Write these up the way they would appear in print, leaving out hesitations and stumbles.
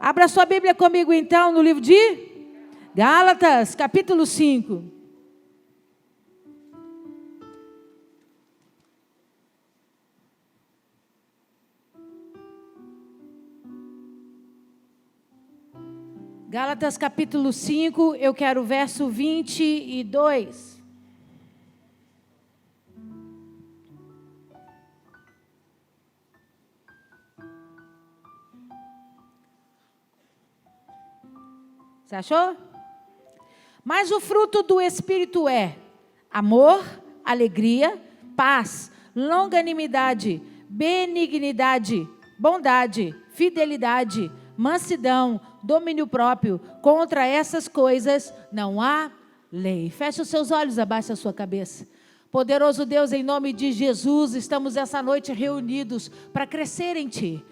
Abra sua Bíblia comigo então no livro de Gálatas, capítulo 5. Gálatas capítulo 5, eu quero o verso 22. Você achou? Mas o fruto do Espírito é amor, alegria, paz, longanimidade, benignidade, bondade, fidelidade, mansidão, domínio próprio. Contra essas coisas não há lei. Feche os seus olhos, abaixe a sua cabeça. Poderoso Deus, em nome de Jesus, estamos essa noite reunidos para crescer em Ti,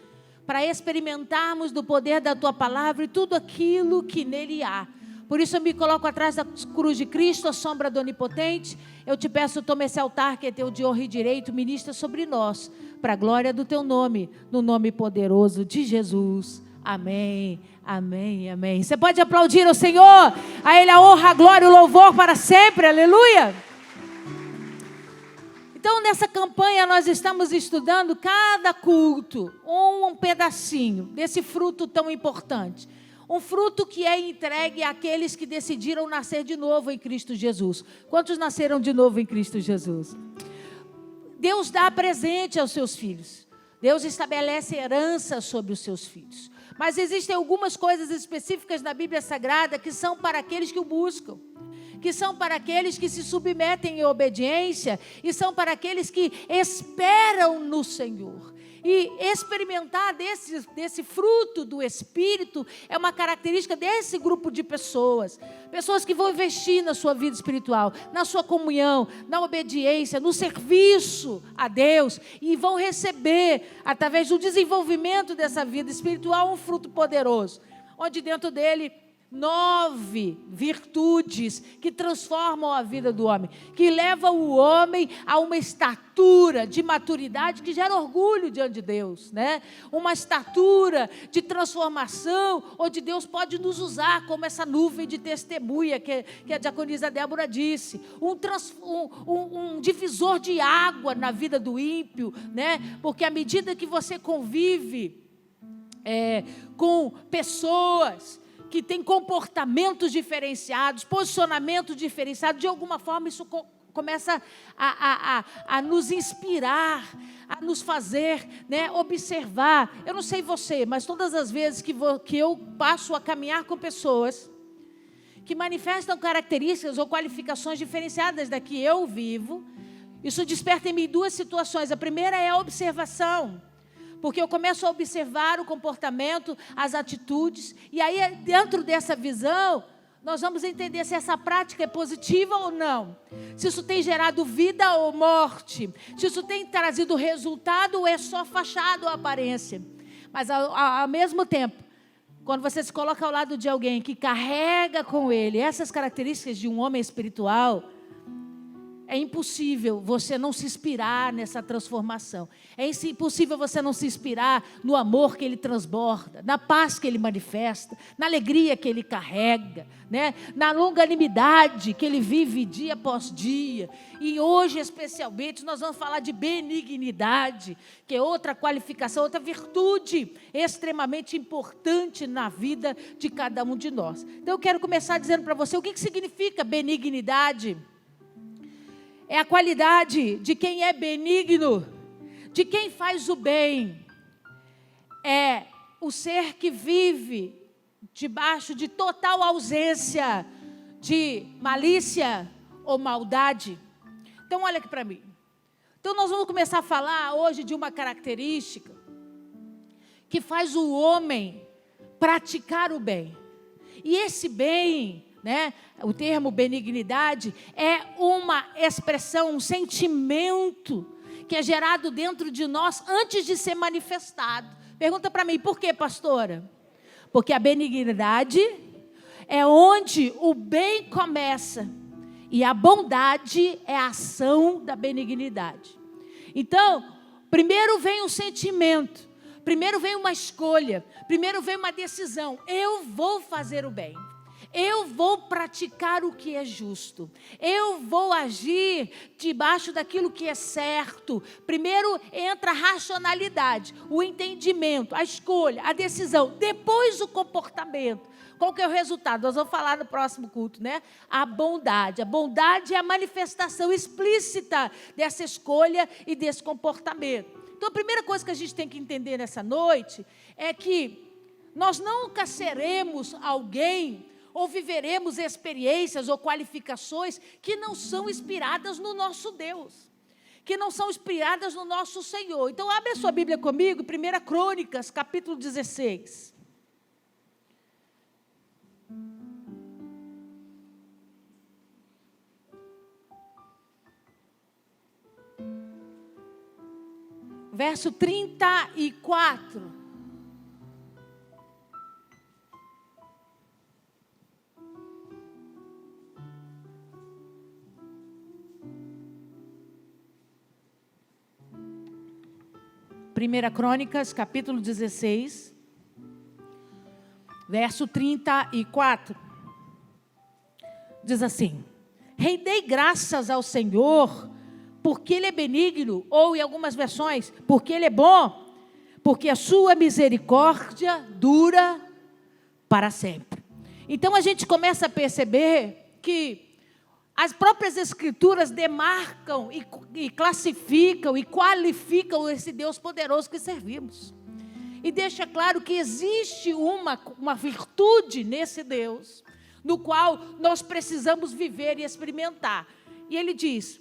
para experimentarmos do poder da Tua palavra e tudo aquilo que nele há. Por isso eu me coloco atrás da cruz de Cristo, a sombra do Onipotente. Eu te peço, toma esse altar que é Teu de honra e direito, ministra sobre nós, para a glória do Teu nome, no nome poderoso de Jesus. Amém, amém, amém. Você pode aplaudir ao Senhor, a Ele a honra, a glória e o louvor para sempre, aleluia. Então, nessa campanha, nós estamos estudando cada culto, um pedacinho desse fruto tão importante. Um fruto que é entregue àqueles que decidiram nascer de novo em Cristo Jesus. Quantos nasceram de novo em Cristo Jesus? Deus dá presente aos seus filhos. Deus estabelece herança sobre os seus filhos. Mas existem algumas coisas específicas na Bíblia Sagrada que são para aqueles que o buscam, que são para aqueles que se submetem em obediência e são para aqueles que esperam no Senhor. E experimentar desse fruto do Espírito é uma característica desse grupo de pessoas. Pessoas que vão investir na sua vida espiritual, na sua comunhão, na obediência, no serviço a Deus. E vão receber, através do desenvolvimento dessa vida espiritual, um fruto poderoso. Onde dentro dele 9 virtudes que transformam a vida do homem, que levam o homem a uma estatura de maturidade que gera orgulho diante de Deus, né? Uma estatura de transformação, onde Deus pode nos usar como essa nuvem de testemunha que a diaconisa Débora disse, um divisor de água na vida do ímpio, né? Porque à medida que você convive com pessoas que tem comportamentos diferenciados, posicionamentos diferenciados, de alguma forma isso começa a nos inspirar, a nos fazer, né, observar. Eu não sei você, mas todas as vezes que eu passo a caminhar com pessoas que manifestam características ou qualificações diferenciadas da que eu vivo, isso desperta em mim 2 situações. A primeira é a observação. Porque eu começo a observar o comportamento, as atitudes, e aí dentro dessa visão, nós vamos entender se essa prática é positiva ou não. Se isso tem gerado vida ou morte. Se isso tem trazido resultado ou é só fachada ou aparência. Mas ao mesmo tempo, quando você se coloca ao lado de alguém que carrega com ele essas características de um homem espiritual, é impossível você não se inspirar nessa transformação. É impossível você não se inspirar no amor que ele transborda, na paz que ele manifesta, na alegria que ele carrega, né? Na longanimidade que ele vive dia após dia. E hoje, especialmente, nós vamos falar de benignidade, que é outra qualificação, outra virtude extremamente importante na vida de cada um de nós. Então, eu quero começar dizendo para você o que significa benignidade. É a qualidade de quem é benigno, de quem faz o bem. É o ser que vive debaixo de total ausência de malícia ou maldade. Então olha aqui para mim. Então nós vamos começar a falar hoje de uma característica que faz o homem praticar o bem. E esse bem, né, o termo benignidade é uma expressão, um sentimento que é gerado dentro de nós antes de ser manifestado. Pergunta para mim, por quê, pastora? Porque a benignidade é onde o bem começa e a bondade é a ação da benignidade. Então, primeiro vem o sentimento, Primeiro vem uma escolha, primeiro vem uma decisão. Eu vou fazer o bem. Eu vou praticar o que é justo. Eu vou agir debaixo daquilo que é certo. Primeiro entra a racionalidade, o entendimento, a escolha, a decisão. Depois o comportamento. Qual que é o resultado? Nós vamos falar no próximo culto, né? A bondade. A bondade é a manifestação explícita dessa escolha e desse comportamento. Então, a primeira coisa que a gente tem que entender nessa noite é que nós nunca seremos alguém ou viveremos experiências ou qualificações que não são inspiradas no nosso Deus, que não são inspiradas no nosso Senhor. Então, abre a sua Bíblia comigo, 1 Crônicas, capítulo 16. Verso 34. Primeira Crônicas, capítulo 16, verso 34. Diz assim: rendei graças ao Senhor, porque Ele é benigno, ou em algumas versões, porque Ele é bom, porque a sua misericórdia dura para sempre. Então a gente começa a perceber que as próprias Escrituras demarcam e classificam e qualificam esse Deus poderoso que servimos. E deixa claro que existe uma virtude nesse Deus, no qual nós precisamos viver e experimentar. E Ele diz: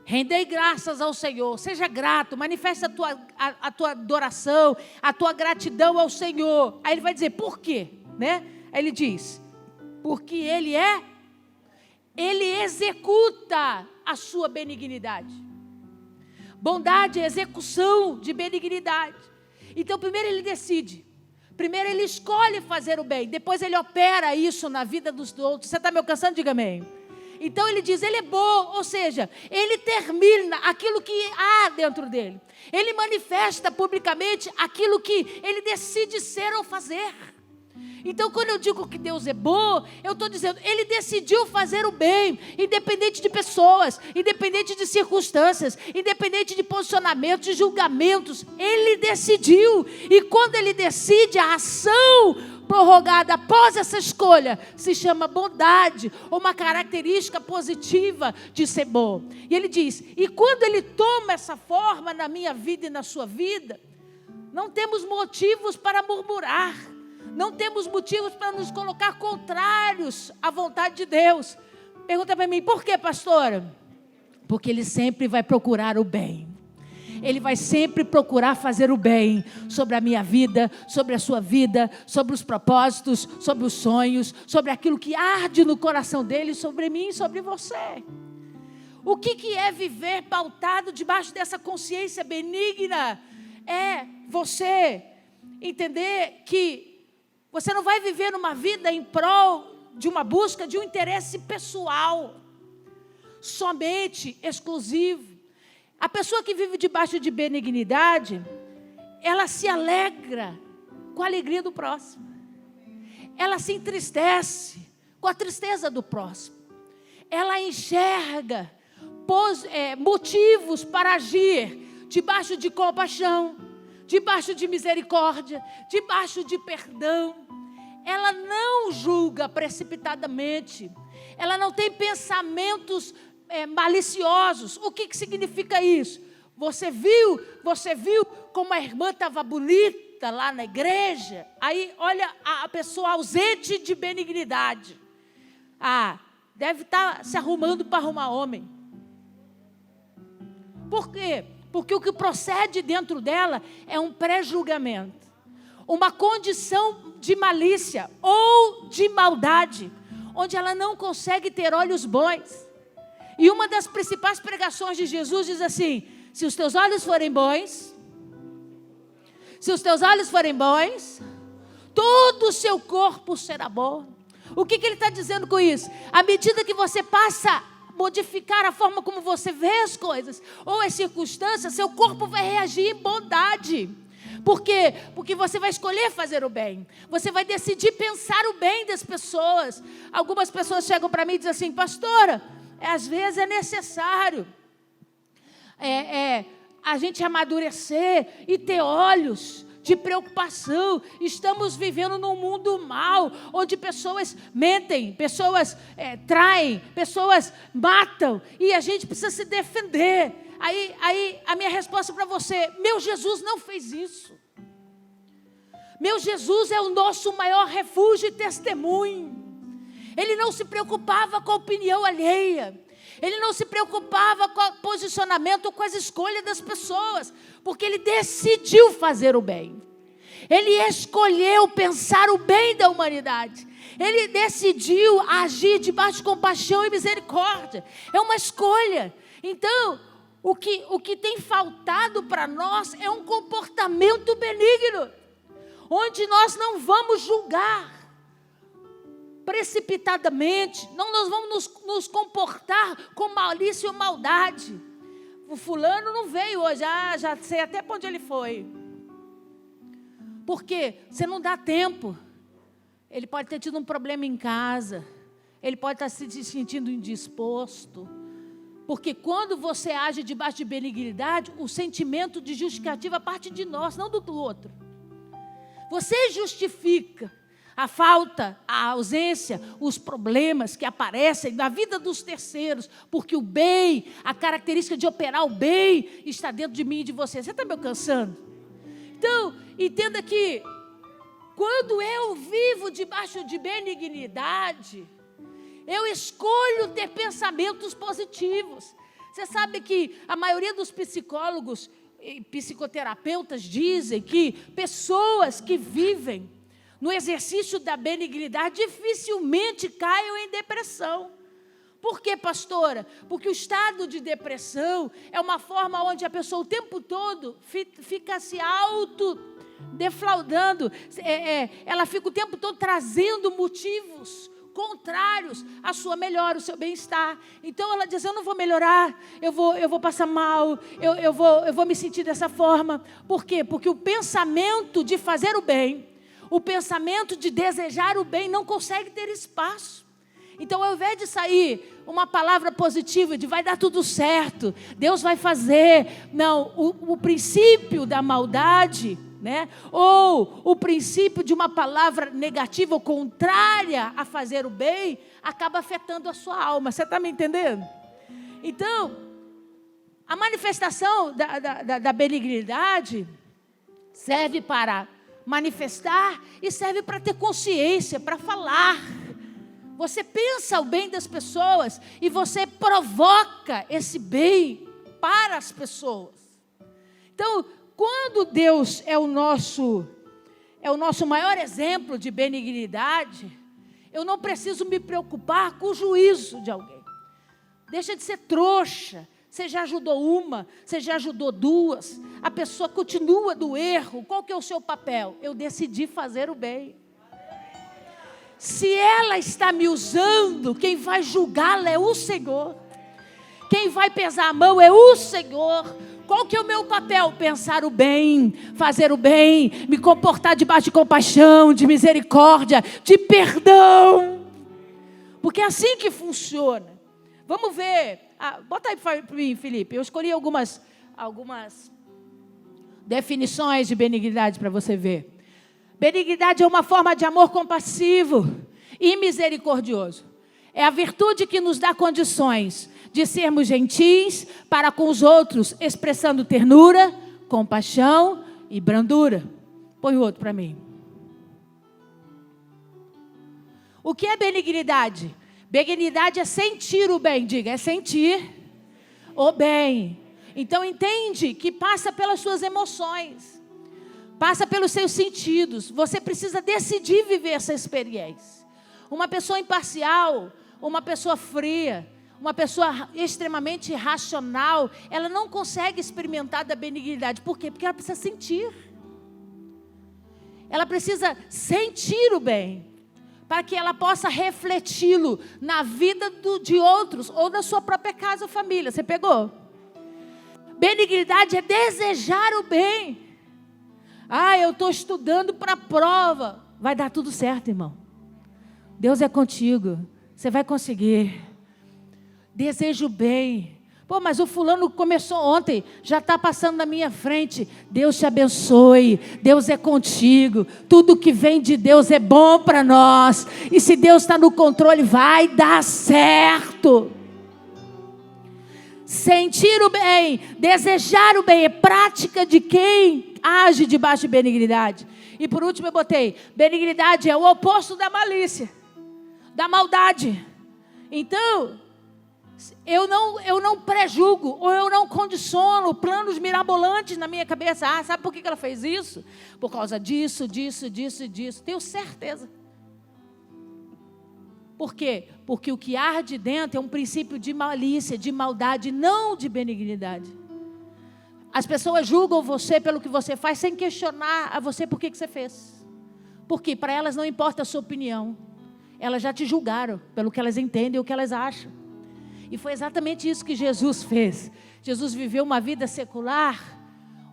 rendei graças ao Senhor, seja grato, manifesta a tua adoração, a tua gratidão ao Senhor. Aí Ele vai dizer, por quê? Né? Aí Ele diz, porque Ele executa a sua benignidade. Bondade é execução de benignidade. Então, primeiro Ele decide. Primeiro Ele escolhe fazer o bem. Depois Ele opera isso na vida dos outros. Você está me alcançando? Diga amém. Então Ele diz, Ele é bom. Ou seja, Ele termina aquilo que há dentro dEle. Ele manifesta publicamente aquilo que Ele decide ser ou fazer. Então, quando eu digo que Deus é bom, eu estou dizendo, Ele decidiu fazer o bem, independente de pessoas, independente de circunstâncias, independente de posicionamentos, de julgamentos. Ele decidiu. E quando Ele decide, a ação prorrogada após essa escolha se chama bondade, ou uma característica positiva de ser bom. E Ele diz, e quando Ele toma essa forma na minha vida e na sua vida, não temos motivos para murmurar. Não temos motivos para nos colocar contrários à vontade de Deus. Pergunta para mim, por quê, pastora? Porque Ele sempre vai procurar o bem. Ele vai sempre procurar fazer o bem sobre a minha vida, sobre a sua vida, sobre os propósitos, sobre os sonhos, sobre aquilo que arde no coração dEle, sobre mim e sobre você. O que é viver pautado debaixo dessa consciência benigna? É você entender que você não vai viver uma vida em prol de uma busca de um interesse pessoal, somente exclusivo. A pessoa que vive debaixo de benignidade, ela se alegra com a alegria do próximo. Ela se entristece com a tristeza do próximo. Ela enxerga motivos para agir debaixo de compaixão, debaixo de misericórdia, debaixo de perdão. Ela não julga precipitadamente. Ela não tem pensamentos maliciosos. O que significa isso? Você viu como a irmã estava bonita lá na igreja? Aí olha a pessoa ausente de benignidade. Deve estar se arrumando para arrumar homem. Por quê? Porque o que procede dentro dela é um pré-julgamento, uma condição de malícia ou de maldade, onde ela não consegue ter olhos bons. E uma das principais pregações de Jesus diz assim: se os teus olhos forem bons, todo o seu corpo será bom. O que ele está dizendo com isso? À medida que você passa a modificar a forma como você vê as coisas ou as circunstâncias, seu corpo vai reagir em bondade. Por quê? Porque você vai escolher fazer o bem. Você vai decidir pensar o bem das pessoas. Algumas pessoas chegam para mim e dizem assim: pastora, às vezes é necessário a gente amadurecer e ter olhos de preocupação. Estamos vivendo num mundo mau, onde pessoas mentem, pessoas traem, pessoas matam, e a gente precisa se defender. Aí a minha resposta para você: meu Jesus não fez isso. Meu Jesus é o nosso maior refúgio e testemunho. Ele não se preocupava com a opinião alheia. Ele não se preocupava com o posicionamento ou com as escolhas das pessoas, porque ele decidiu fazer o bem. Ele escolheu pensar o bem da humanidade. Ele decidiu agir debaixo de compaixão e misericórdia. É uma escolha. Então, o que tem faltado para nós é um comportamento benigno, onde nós não vamos julgar precipitadamente, não nós vamos nos comportar com malícia ou maldade. O fulano não veio hoje, já sei até para onde ele foi. Por quê? Você não dá tempo. Ele pode ter tido um problema em casa, ele pode estar se sentindo indisposto. Porque quando você age debaixo de benignidade, o sentimento de justificativa parte de nós, não do outro. Você justifica a falta, a ausência, os problemas que aparecem na vida dos terceiros, porque o bem, a característica de operar o bem está dentro de mim e de você. Você está me alcançando? Então, entenda que quando eu vivo debaixo de benignidade, eu escolho ter pensamentos positivos. Você sabe que a maioria dos psicólogos e psicoterapeutas dizem que pessoas que vivem no exercício da benignidade dificilmente caiam em depressão. Por quê, pastora? Porque o estado de depressão é uma forma onde a pessoa o tempo todo fica se autodefraudando. Ela fica o tempo todo trazendo motivos contrários à sua melhora, ao seu bem-estar. Então ela diz: eu não vou melhorar, eu vou passar mal, eu vou me sentir dessa forma. Por quê? Porque o pensamento de fazer o bem, o pensamento de desejar o bem não consegue ter espaço. Então, ao invés de sair uma palavra positiva de vai dar tudo certo, Deus vai fazer, não, o princípio da maldade, né? Ou o princípio de uma palavra negativa ou contrária a fazer o bem, acaba afetando a sua alma. Você está me entendendo? Então, a manifestação da benignidade serve para manifestar e serve para ter consciência, para falar. Você pensa o bem das pessoas e você provoca esse bem para as pessoas. Então, quando Deus é o nosso maior exemplo de benignidade, eu não preciso me preocupar com o juízo de alguém. Deixa de ser trouxa. Você já ajudou uma, você já ajudou duas, a pessoa continua do erro. Qual que é o seu papel? Eu decidi fazer o bem. Se ela está me usando, quem vai julgá-la é o Senhor. Quem vai pesar a mão é o Senhor. Qual que é o meu papel? Pensar o bem, fazer o bem, me comportar debaixo de compaixão, de misericórdia, de perdão. Porque é assim que funciona. Vamos ver. Bota aí para mim, Felipe. Eu escolhi algumas definições de benignidade para você ver. Benignidade é uma forma de amor compassivo e misericordioso. É a virtude que nos dá condições de sermos gentis para com os outros, expressando ternura, compaixão e brandura. Põe o outro para mim. O que é benignidade? Benignidade é sentir o bem. Diga, é sentir o bem. Então entende que passa pelas suas emoções, passa pelos seus sentidos. Você precisa decidir viver essa experiência. Uma pessoa imparcial, uma pessoa fria, uma pessoa extremamente racional, ela não consegue experimentar da benignidade. Por quê? Porque ela precisa sentir. Ela precisa sentir o bem, para que ela possa refleti-lo na vida de outros, ou na sua própria casa ou família. Você pegou? Benignidade é desejar o bem. Eu estou estudando para a prova. Vai dar tudo certo, irmão. Deus é contigo. Você vai conseguir. Desejo bem. Mas o fulano começou ontem, já está passando na minha frente. Deus te abençoe, Deus é contigo. Tudo que vem de Deus é bom para nós. E se Deus está no controle, vai dar certo. Sentir o bem, desejar o bem, é prática de quem age debaixo de benignidade. E por último eu botei, benignidade é o oposto da malícia, da maldade. Então, eu não prejulgo, ou eu não condiciono planos mirabolantes na minha cabeça. Sabe por que ela fez isso? Por causa disso. Tenho certeza. Por quê? Porque o que arde dentro é um princípio de malícia, de maldade, não de benignidade. As pessoas julgam você pelo que você faz, sem questionar a você por que você fez. Porque para elas não importa a sua opinião. Elas já te julgaram pelo que elas entendem e o que elas acham. E foi exatamente isso que Jesus fez. Jesus viveu uma vida secular,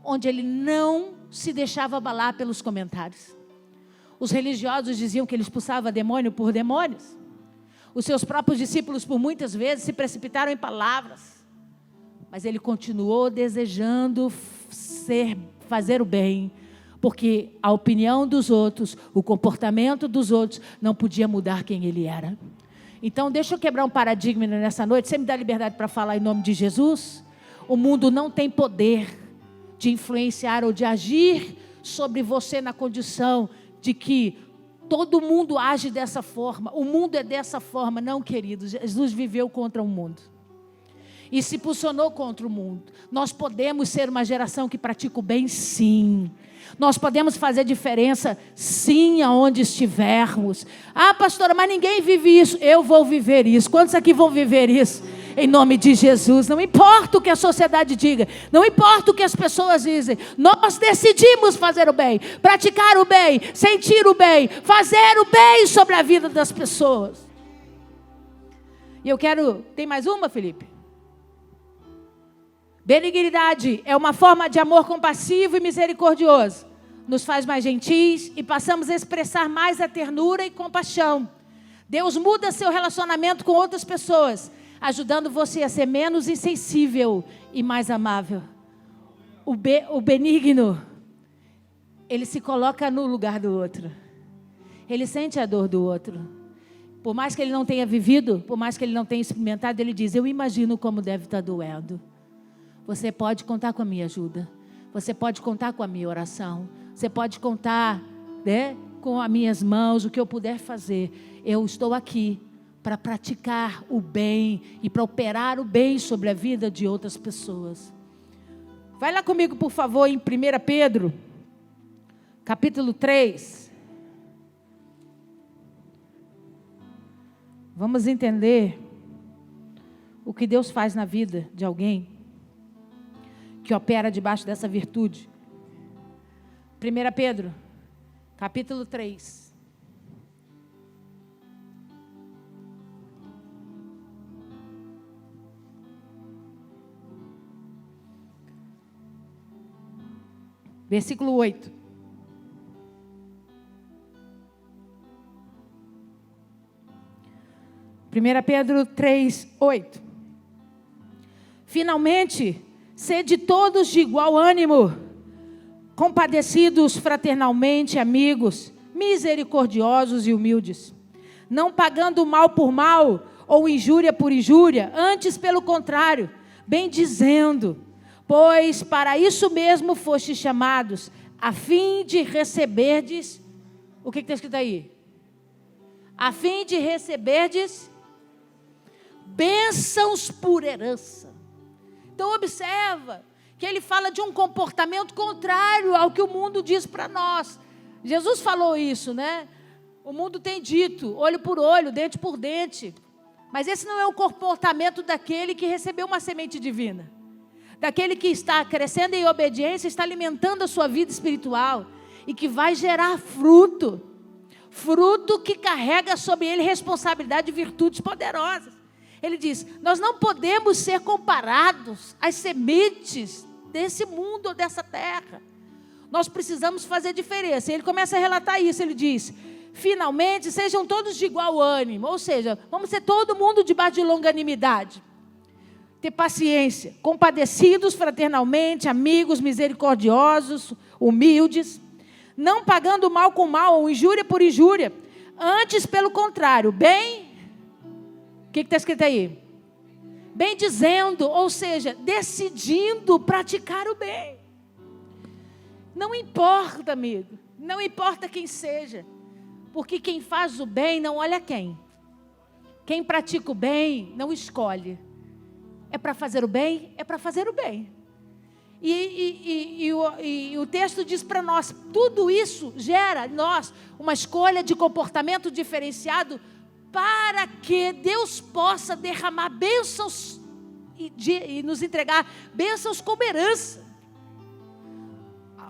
onde ele não se deixava abalar pelos comentários. Os religiosos diziam que ele expulsava demônio por demônios. Os seus próprios discípulos, por muitas vezes, se precipitaram em palavras. Mas ele continuou desejando fazer o bem, porque a opinião dos outros, o comportamento dos outros, não podia mudar quem ele era. Então, deixa eu quebrar um paradigma nessa noite. Você me dá liberdade para falar em nome de Jesus? O mundo não tem poder de influenciar ou de agir sobre você na condição de que todo mundo age dessa forma. O mundo é dessa forma. Não, queridos. Jesus viveu contra o mundo. E se posicionou contra o mundo. Nós podemos ser uma geração que pratica o bem, sim. Nós podemos fazer diferença, sim, aonde estivermos. Pastora, mas ninguém vive isso. Eu vou viver isso. Quantos aqui vão viver isso? Em nome de Jesus. Não importa o que a sociedade diga. Não importa o que as pessoas dizem. Nós decidimos fazer o bem. Praticar o bem. Sentir o bem. Fazer o bem sobre a vida das pessoas. E eu quero... Tem mais uma, Felipe? Benignidade é uma forma de amor compassivo e misericordioso. Nos faz mais gentis e passamos a expressar mais a ternura e compaixão. Deus muda seu relacionamento com outras pessoas, ajudando você a ser menos insensível e mais amável. O benigno, ele se coloca no lugar do outro. Ele sente a dor do outro. Por mais que ele não tenha vivido, por mais que ele não tenha experimentado, ele diz, eu imagino como deve estar doendo. Você pode contar com a minha ajuda. Você pode contar com a minha oração. Você pode contar, com as minhas mãos, o que eu puder fazer. Eu estou aqui para praticar o bem e para operar o bem sobre a vida de outras pessoas. Vai lá comigo, por favor, em 1 Pedro, capítulo 3. Vamos entender o que Deus faz na vida de alguém que opera debaixo dessa virtude. 1 Pedro, capítulo 3. Versículo 8. Pedro 3, 8. Finalmente, sede todos de igual ânimo, compadecidos fraternalmente, amigos, misericordiosos e humildes, não pagando mal por mal ou injúria por injúria, antes pelo contrário, bem dizendo, pois para isso mesmo fostes chamados, a fim de receberdes, o que está escrito aí? A fim de receberdes bênçãos por herança. Então observa que ele fala de um comportamento contrário ao que o mundo diz para nós. Jesus falou isso, né? O mundo tem dito, olho por olho, dente por dente. Mas esse não é o comportamento daquele que recebeu uma semente divina. Daquele que está crescendo em obediência, está alimentando a sua vida espiritual. E que vai gerar fruto. Fruto que carrega sobre ele responsabilidade e virtudes poderosas. Ele diz, nós não podemos ser comparados às sementes desse mundo ou dessa terra. Nós precisamos fazer diferença. Ele começa a relatar isso, ele diz: finalmente, sejam todos de igual ânimo. Ou seja, vamos ser todo mundo debaixo de longanimidade. Ter paciência, compadecidos fraternalmente, amigos, misericordiosos, humildes, não pagando mal com mal, ou injúria por injúria. Antes, pelo contrário, bem... O que está escrito aí? Bem dizendo, ou seja, decidindo praticar o bem. Não importa, amigo, não importa quem seja, porque quem faz o bem não olha quem. Quem pratica o bem não escolhe. É para fazer o bem? É para fazer o bem. E o texto diz para nós, tudo isso gera em nós uma escolha de comportamento diferenciado para que Deus possa derramar bênçãos e nos entregar bênçãos como herança.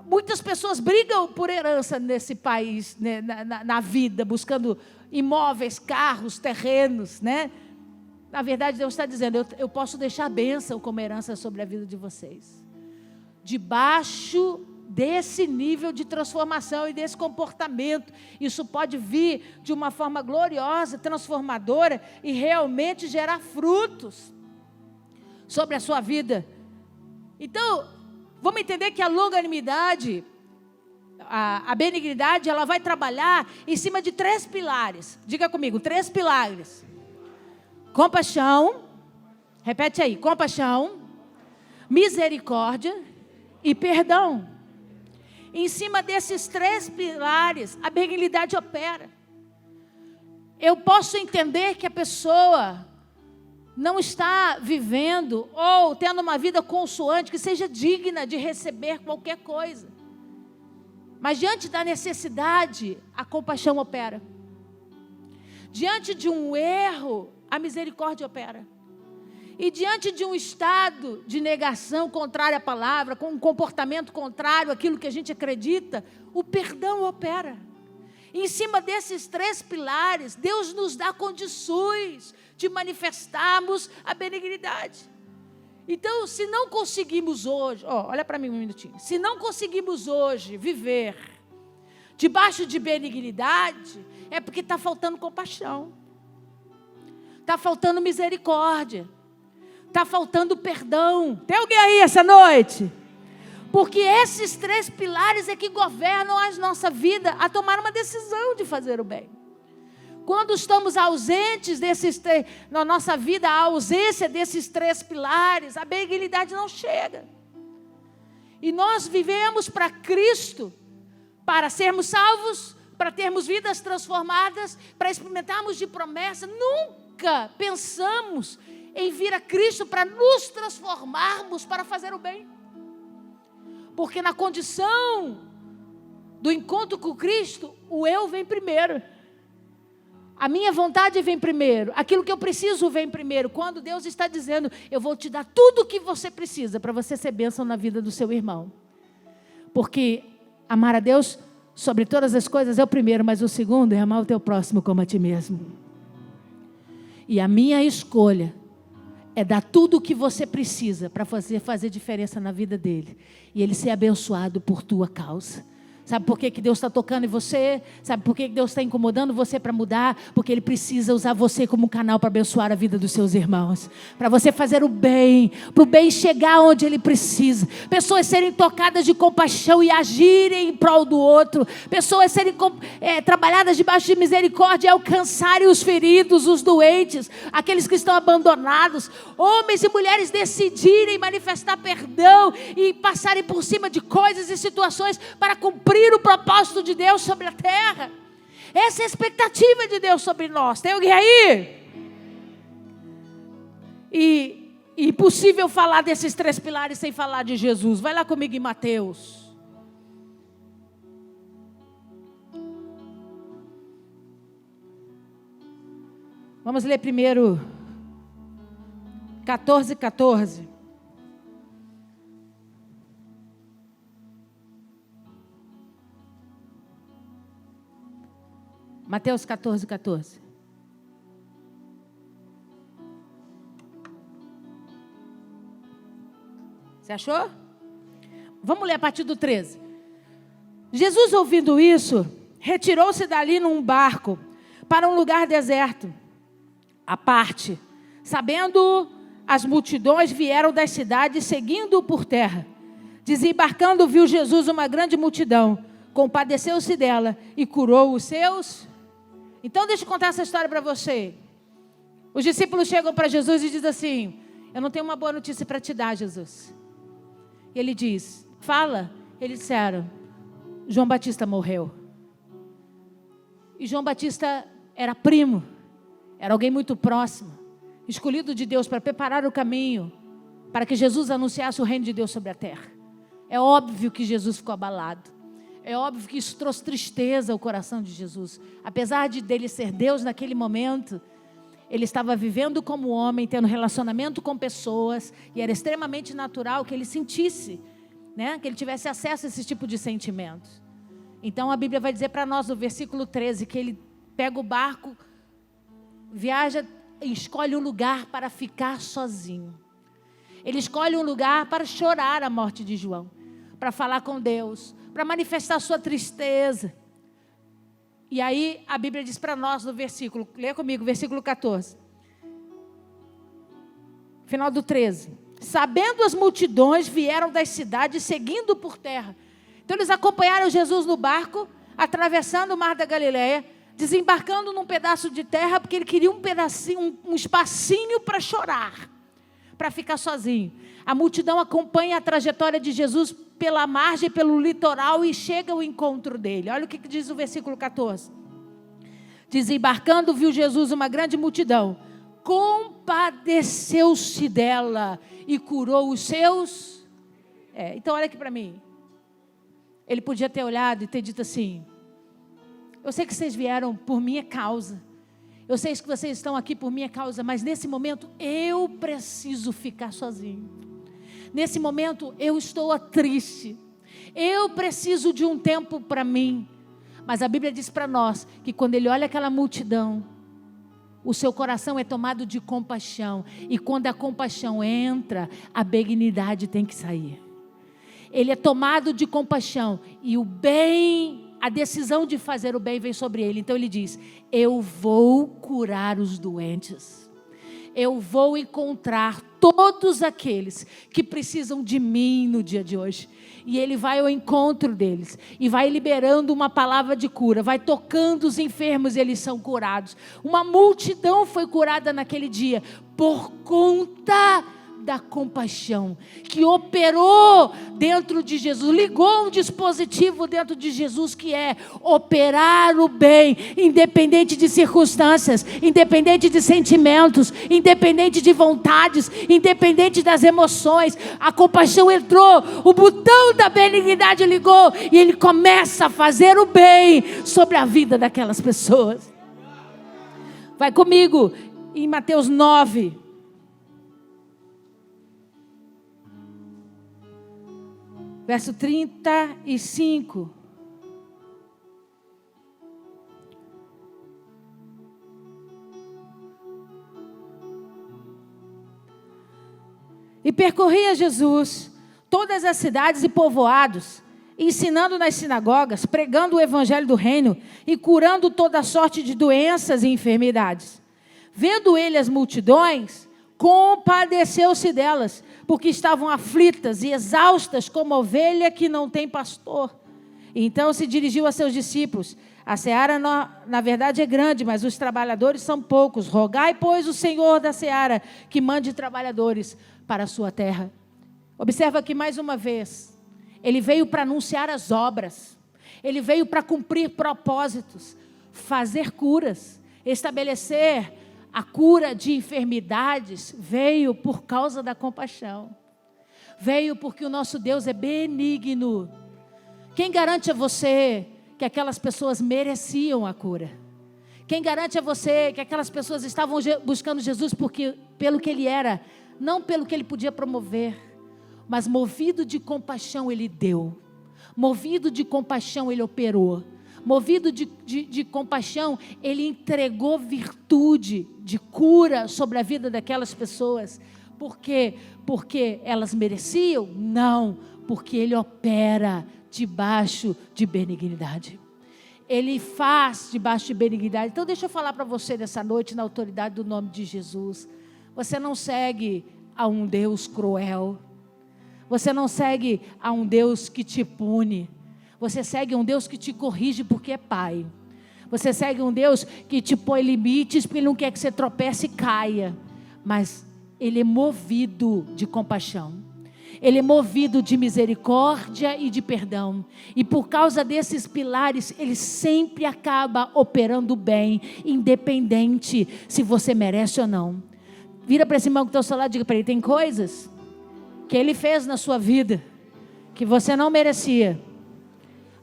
Muitas pessoas brigam por herança nesse país, né, na vida, buscando imóveis, carros, terrenos, né? Na verdade, Deus está dizendo, eu posso deixar bênção como herança sobre a vida de vocês. Debaixo desse nível de transformação e desse comportamento, isso pode vir de uma forma gloriosa, transformadora e realmente gerar frutos sobre a sua vida. Então, vamos entender que a longanimidade, a benignidade, ela vai trabalhar em cima de 3 pilares. Diga comigo, 3 pilares. Compaixão, repete aí, compaixão, misericórdia e perdão. Em cima desses 3 pilares, a benignidade opera. Eu posso entender que a pessoa não está vivendo ou tendo uma vida consoante, que seja digna de receber qualquer coisa. Mas diante da necessidade, a compaixão opera. Diante de um erro, a misericórdia opera. E diante de um estado de negação contrária à palavra, com um comportamento contrário àquilo que a gente acredita, o perdão opera. E em cima desses 3 pilares, Deus nos dá condições de manifestarmos a benignidade. Então, se não conseguimos hoje, olha para mim um minutinho, se não conseguimos hoje viver debaixo de benignidade, é porque está faltando compaixão, está faltando misericórdia, está faltando perdão. Tem alguém aí essa noite? Porque esses 3 pilares é que governam a nossa vida a tomar uma decisão de fazer o bem. Quando estamos ausentes na nossa vida, a ausência desses 3 pilares, a benignidade não chega. E nós vivemos para Cristo, para sermos salvos, para termos vidas transformadas, para experimentarmos de promessa. Nunca pensamos em vir a Cristo para nos transformarmos, para fazer o bem. Porque na condição do encontro com Cristo, o eu vem primeiro. A minha vontade vem primeiro. Aquilo que eu preciso vem primeiro. Quando Deus está dizendo, eu vou te dar tudo o que você precisa para você ser bênção na vida do seu irmão. Porque amar a Deus sobre todas as coisas é o primeiro, mas o segundo é amar o teu próximo como a ti mesmo. E a minha escolha é dar tudo o que você precisa para fazer diferença na vida dele. E ele ser abençoado por tua causa. Sabe por que Deus está tocando em você? Sabe por que Deus está incomodando você para mudar? Porque Ele precisa usar você como canal para abençoar a vida dos seus irmãos. Para você fazer o bem, para o bem chegar onde Ele precisa. Pessoas serem tocadas de compaixão e agirem em prol do outro. Pessoas serem trabalhadas debaixo de misericórdia e alcançarem os feridos, os doentes, aqueles que estão abandonados. Homens e mulheres decidirem manifestar perdão e passarem por cima de coisas e situações para cumprir o propósito de Deus sobre a terra. Essa é a expectativa de Deus sobre nós. Tem alguém aí? E impossível falar desses 3 pilares sem falar de Jesus. Vai lá comigo em Mateus. Vamos ler primeiro 14:14. Mateus 14:14. Você achou? Vamos ler a partir do 13. Jesus, ouvindo isso, retirou-se dali num barco para um lugar deserto, à parte. Sabendo as multidões, vieram das cidades, seguindo-o por terra. Desembarcando, viu Jesus uma grande multidão, compadeceu-se dela e curou os seus. Então, deixa eu contar essa história para você. Os discípulos chegam para Jesus e dizem assim: eu não tenho uma boa notícia para te dar, Jesus. E ele diz: fala. Eles disseram: João Batista morreu. E João Batista era primo, era alguém muito próximo, escolhido de Deus para preparar o caminho para que Jesus anunciasse o reino de Deus sobre a terra. É óbvio que Jesus ficou abalado. É óbvio que isso trouxe tristeza ao coração de Jesus. Apesar de dele ser Deus naquele momento, ele estava vivendo como homem, tendo relacionamento com pessoas, e era extremamente natural que ele sentisse, né, que ele tivesse acesso a esse tipo de sentimentos. Então a Bíblia vai dizer para nós no versículo 13 que ele pega o barco, viaja e escolhe um lugar para ficar sozinho. Ele escolhe um lugar para chorar a morte de João, para falar com Deus, para manifestar sua tristeza. E aí a Bíblia diz para nós no versículo, lê comigo, versículo 14. Final do 13. Sabendo as multidões, vieram das cidades, seguindo por terra. Então eles acompanharam Jesus no barco, atravessando o mar da Galileia, desembarcando num pedaço de terra, porque ele queria um pedacinho, um espacinho para chorar, para ficar sozinho. A multidão acompanha a trajetória de Jesus pela margem, pelo litoral, e chega ao encontro dele. Olha o que diz o versículo 14. Desembarcando, viu Jesus uma grande multidão, compadeceu-se dela e curou os seus. Então olha aqui para mim. Ele podia ter olhado e ter dito assim: eu sei que vocês vieram por minha causa, eu sei que vocês estão aqui por minha causa, mas nesse momento eu preciso ficar sozinho. Nesse momento eu estou triste, eu preciso de um tempo para mim. Mas a Bíblia diz para nós que quando ele olha aquela multidão, o seu coração é tomado de compaixão, e quando a compaixão entra, a benignidade tem que sair. Ele é tomado de compaixão, e o bem, a decisão de fazer o bem vem sobre ele. Então ele diz: eu vou curar os doentes, eu vou encontrar todos aqueles que precisam de mim no dia de hoje. E ele vai ao encontro deles e vai liberando uma palavra de cura, vai tocando os enfermos e eles são curados. Uma multidão foi curada naquele dia por conta da compaixão que operou dentro de Jesus, ligou um dispositivo dentro de Jesus, que é operar o bem, independente de circunstâncias, independente de sentimentos, independente de vontades, independente das emoções. A compaixão entrou, o botão da benignidade ligou, e ele começa a fazer o bem sobre a vida daquelas pessoas. Vai comigo em Mateus 9. Verso 35. E percorria Jesus todas as cidades e povoados, ensinando nas sinagogas, pregando o evangelho do reino e curando toda sorte de doenças e enfermidades. Vendo ele as multidões, compadeceu-se delas, porque estavam aflitas e exaustas como ovelha que não tem pastor. Então se dirigiu a seus discípulos: a seara na verdade é grande, mas os trabalhadores são poucos. Rogai, pois, o Senhor da seara que mande trabalhadores para a sua terra. Observa que mais uma vez, ele veio para anunciar as obras, ele veio para cumprir propósitos, fazer curas, estabelecer a cura de enfermidades. Veio por causa da compaixão. Veio porque o nosso Deus é benigno. Quem garante a você que aquelas pessoas mereciam a cura? Quem garante a você que aquelas pessoas estavam buscando Jesus pelo que ele era, não pelo que ele podia promover, mas movido de compaixão ele deu, movido de compaixão ele operou, movido de compaixão, ele entregou virtude de cura sobre a vida daquelas pessoas. Por quê? Porque elas mereciam? Não, porque ele opera debaixo de benignidade. Ele faz debaixo de benignidade. Então deixa eu falar para você nessa noite, na autoridade do nome de Jesus. Você não segue a um Deus cruel. Você não segue a um Deus que te pune. Você segue um Deus que te corrige porque é Pai. Você segue um Deus que te põe limites porque Ele não quer que você tropece e caia. Mas Ele é movido de compaixão. Ele é movido de misericórdia e de perdão. E por causa desses pilares, Ele sempre acaba operando bem, independente se você merece ou não. Vira para esse irmão que está ao seu lado e diga para ele: tem coisas que Ele fez na sua vida que você não merecia,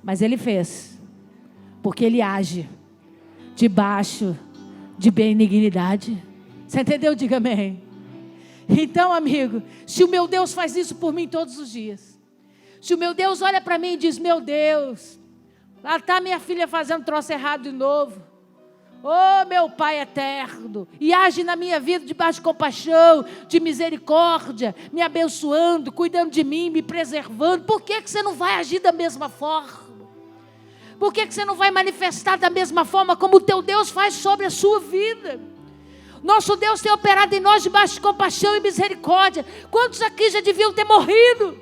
mas Ele fez, porque Ele age debaixo de benignidade. Você entendeu? Diga amém. Então, amigo, se o meu Deus faz isso por mim todos os dias, se o meu Deus olha para mim e diz: meu Deus, lá está minha filha fazendo troço errado de novo, oh meu Pai eterno, e age na minha vida debaixo de compaixão, de misericórdia, me abençoando, cuidando de mim, me preservando, por que você não vai agir da mesma forma? Por que você não vai manifestar da mesma forma como o teu Deus faz sobre a sua vida? Nosso Deus tem operado em nós debaixo de compaixão e misericórdia. Quantos aqui já deviam ter morrido?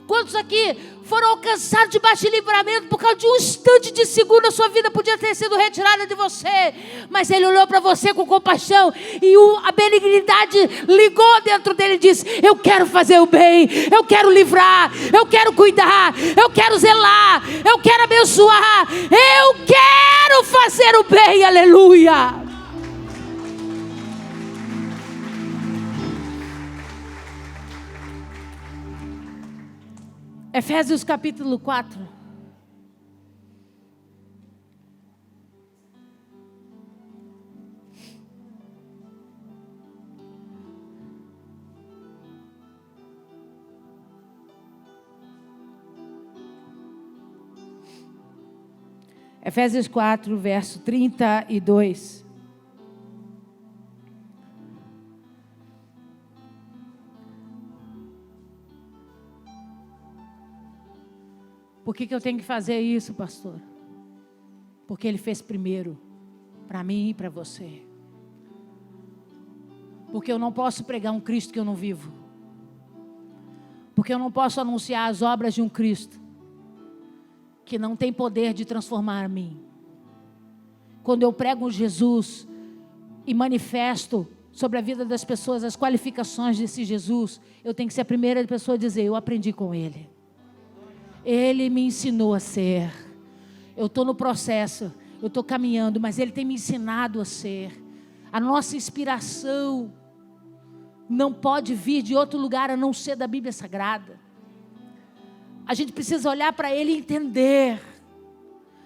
Quantos aqui foram alcançados debaixo de livramento por causa de um instante de segundo? A sua vida podia ter sido retirada de você, mas Ele olhou para você com compaixão e a benignidade ligou dentro dele e disse: eu quero fazer o bem, eu quero livrar, eu quero cuidar, eu quero zelar, eu quero abençoar, eu quero fazer o bem. Aleluia. Efésios capítulo 4. Efésios 4, verso 32. Por que eu tenho que fazer isso, pastor? Porque Ele fez primeiro, para mim e para você. Porque eu não posso pregar um Cristo que eu não vivo. Porque eu não posso anunciar as obras de um Cristo que não tem poder de transformar a mim. Quando eu prego Jesus e manifesto sobre a vida das pessoas as qualificações desse Jesus, eu tenho que ser a primeira pessoa a dizer: eu aprendi com Ele. Ele me ensinou a ser. Eu estou no processo, eu estou caminhando, mas Ele tem me ensinado a ser. A nossa inspiração não pode vir de outro lugar a não ser da Bíblia Sagrada. A gente precisa olhar para Ele e entender.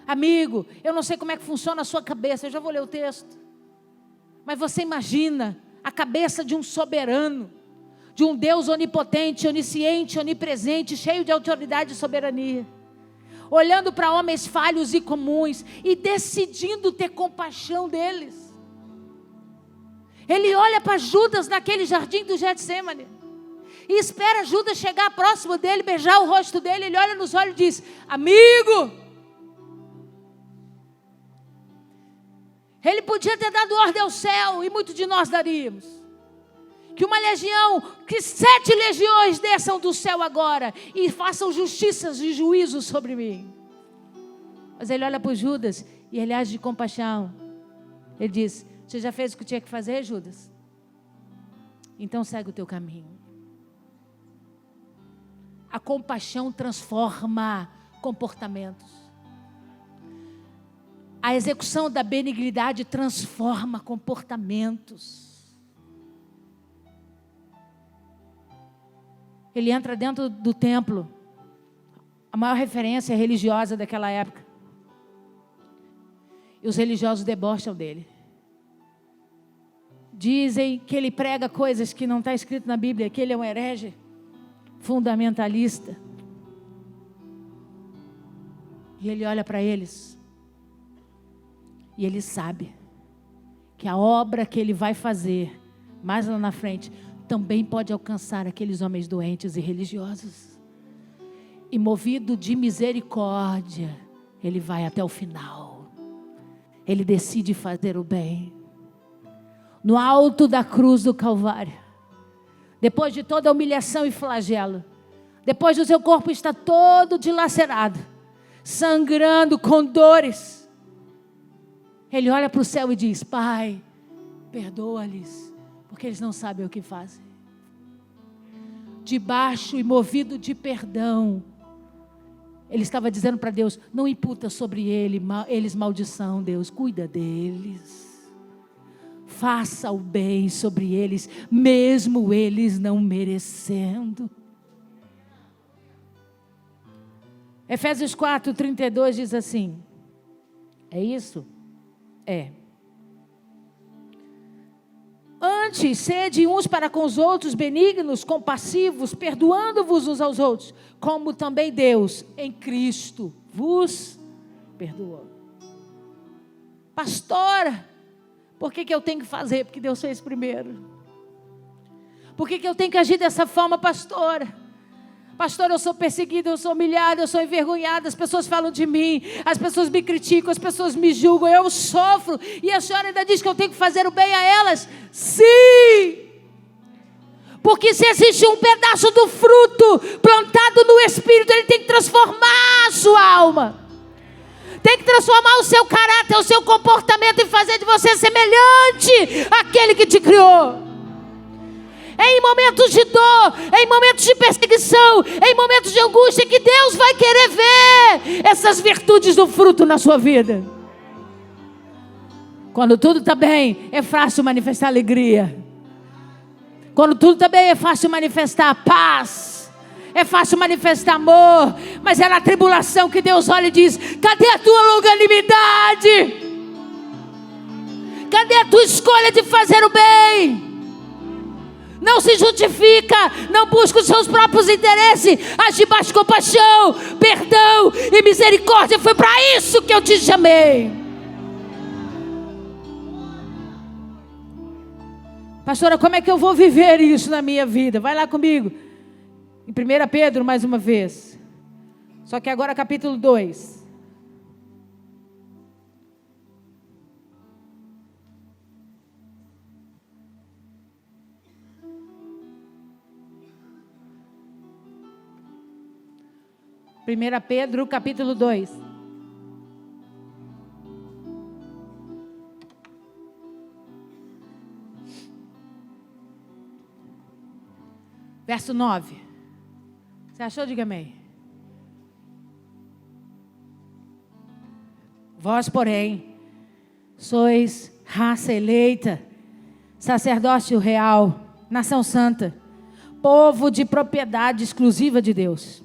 Amigo, eu não sei como é que funciona a sua cabeça, eu já vou ler o texto. Mas você imagina a cabeça de um soberano, de um Deus onipotente, onisciente, onipresente, cheio de autoridade e soberania, olhando para homens falhos e comuns e decidindo ter compaixão deles. Ele olha para Judas naquele jardim do Getsêmani e espera Judas chegar próximo dele, beijar o rosto dele. Ele olha nos olhos e diz: amigo. Ele podia ter dado ordem ao céu, e muitos de nós daríamos. Que uma legião, que 7 legiões desçam do céu agora e façam justiças e juízos sobre mim. Mas ele olha para Judas e ele age de compaixão. Ele diz: você já fez o que tinha que fazer, Judas? Então segue o teu caminho. A compaixão transforma comportamentos. A execução da benignidade transforma comportamentos. Ele entra dentro do templo, a maior referência religiosa daquela época. E os religiosos debocham dele. Dizem que ele prega coisas que não está escrito na Bíblia, que ele é um herege, fundamentalista. E ele olha para eles. E ele sabe que a obra que ele vai fazer mais lá na frente também pode alcançar aqueles homens doentes e religiosos. E movido de misericórdia, ele vai até o final. Ele decide fazer o bem. No alto da cruz do Calvário, depois de toda a humilhação e flagelo, depois do seu corpo estar todo dilacerado, sangrando com dores, ele olha para o céu e diz: Pai, perdoa-lhes, porque eles não sabem o que fazem. Debaixo e movido de perdão, ele estava dizendo para Deus: não imputa sobre eles maldição, Deus, cuida deles. Faça o bem sobre eles, mesmo eles não merecendo. Efésios 4:32 diz assim: é isso? É. Antes, sede uns para com os outros benignos, compassivos, perdoando-vos uns aos outros, como também Deus, em Cristo, vos perdoou. Pastora, por que eu tenho que fazer? Porque Deus fez primeiro. Por que eu tenho que agir dessa forma, pastora? Pastor, eu sou perseguida, eu sou humilhada, eu sou envergonhada, as pessoas falam de mim, as pessoas me criticam, as pessoas me julgam, eu sofro, e a senhora ainda diz que eu tenho que fazer o bem a elas? Sim! Porque se existe um pedaço do fruto plantado no Espírito, ele tem que transformar a sua alma, tem que transformar o seu caráter, o seu comportamento e fazer de você semelhante àquele que te criou. Em momentos de dor, em momentos de perseguição, em momentos de angústia, que Deus vai querer ver essas virtudes do fruto na sua vida. Quando tudo está bem, é fácil manifestar alegria. Quando tudo está bem, é fácil manifestar paz. É fácil manifestar amor. Mas é na tribulação que Deus olha e diz: cadê a tua longanimidade? Cadê a tua escolha de fazer o bem? Não se justifica, não busca os seus próprios interesses, age debaixo de compaixão, perdão e misericórdia. Foi para isso que eu te chamei. Pastora, como é que eu vou viver isso na minha vida? Vai lá comigo, em 1 Pedro mais uma vez, só que agora capítulo 2. Primeira Pedro, capítulo 2. Verso 9. Você achou? Diga amém. Vós, porém, sois raça eleita, sacerdócio real, nação santa, povo de propriedade exclusiva de Deus,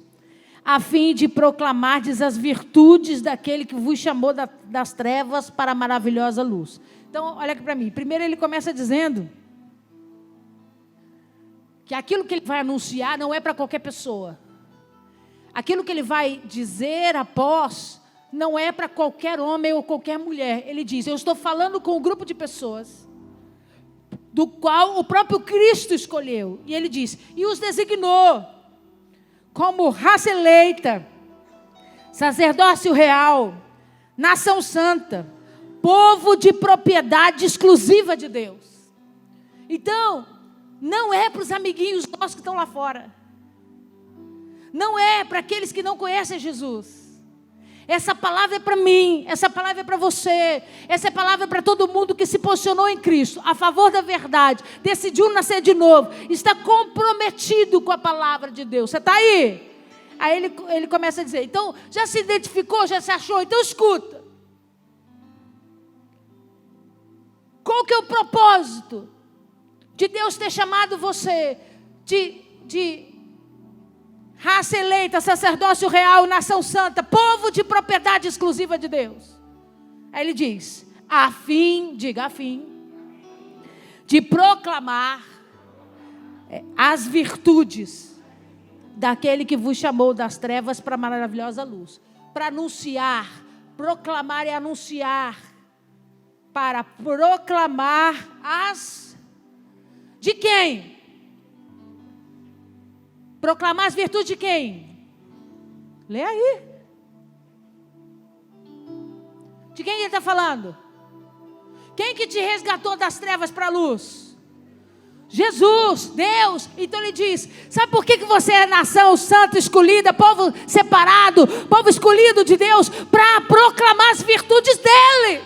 a fim de proclamardes as virtudes daquele que vos chamou das trevas para a maravilhosa luz. Então, olha aqui para mim. Primeiro ele começa dizendo que aquilo que ele vai anunciar não é para qualquer pessoa. Aquilo que ele vai dizer após não é para qualquer homem ou qualquer mulher. Ele diz: eu estou falando com um grupo de pessoas do qual o próprio Cristo escolheu. E ele diz: e os designou como raça eleita, sacerdócio real, nação santa, povo de propriedade exclusiva de Deus. Então, não é para os amiguinhos nossos que estão lá fora. Não é para aqueles que não conhecem Jesus. Essa palavra é para mim, essa palavra é para você, essa palavra é para todo mundo que se posicionou em Cristo, a favor da verdade, decidiu nascer de novo, está comprometido com a palavra de Deus. Você está aí? Aí ele começa a dizer: então, já se identificou, já se achou? Então escuta. Qual que é o propósito de Deus ter chamado você de raça eleita, sacerdócio real, nação santa, povo de propriedade exclusiva de Deus? Aí ele diz: a fim, diga a fim, de proclamar as virtudes daquele que vos chamou das trevas para a maravilhosa luz. Para anunciar, proclamar e anunciar, para proclamar as... de quem? Proclamar as virtudes de quem? Lê aí. De quem ele está falando? Quem que te resgatou das trevas para a luz? Jesus, Deus. Então ele diz, sabe por que você é nação santa, escolhida, povo separado, povo escolhido de Deus, para proclamar as virtudes dele,